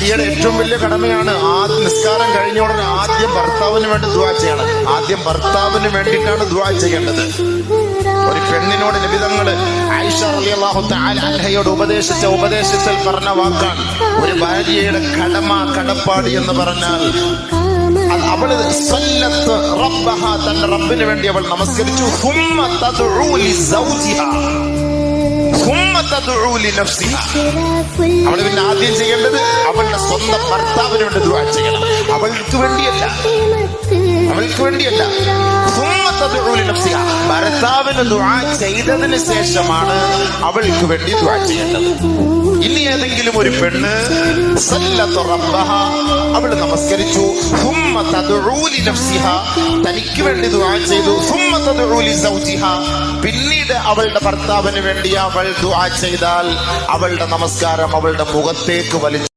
ഭാര്യയുടെ ഏറ്റവും വലിയ കടമയാണ് നിസ്കാരം കഴിഞ്ഞ ഉടനെ ആദ്യം ഭർത്താവിന് വേണ്ടി ദുആ ചെയ്യണം. ആദ്യം ഭർത്താവിന് വേണ്ടിയിട്ടാണ് ദുആ ചെയ്യേണ്ടത്. ഒരു പെണ്ണിനോട് നബി തങ്ങള് ആയിഷ റളിയല്ലാഹു തആല അൻഹയോട് ഉപദേശിച്ച ഉപദേശത്തിൽ പറഞ്ഞ വാക്കാണ്, ഒരു ഭാര്യയുടെ കടപ്പാട് എന്ന് പറഞ്ഞാൽ അവള് സല്ലത്ത് റബ്ബഹ, തന്റെ റബ്ബിന് വേണ്ടി അവൾ നമസ്കരിച്ചു. ഹുമ്മ തദ്ഉ ലിസൗജിഹ ഹുമ്മ തദ്ഉ ലിനഫ്സിഹ. അവള് പിന്നെ ആദ്യം ചെയ്യേണ്ടത് അവളുടെ സ്വന്തം ഭർത്താവിന് വേണ്ടി ദുആ ചെയ്യണം. അവൾക്ക് വേണ്ടിയല്ല. ഭർത്താവിന് ദുആ ചെയ്തതിന് ശേഷമാണ് അവൾക്ക് വേണ്ടി ദുആ ചെയ്യേണ്ടത്. ഇനി ഏതെങ്കിലും ഒരു പെണ്ണ് സല്ലത്ത് റബ്ബഹ, അവൾ നമസ്കരിച്ചു, ഹുമ്മ തദ്ഉ ലിനഫ്സിഹ, തനിക്ക് വേണ്ടി ദുആ ചെയ്തു, ഹുമ്മ തദ്ഉ ലിസൗജിഹ, പിന്നീട് അവളുടെ ഭർത്താവിന് വേണ്ടി അവൾ ദുആ ചെയ്താൽ അവളുടെ നമസ്കാരം അവളുടെ മുഖത്തേക്ക് വലിച്ചു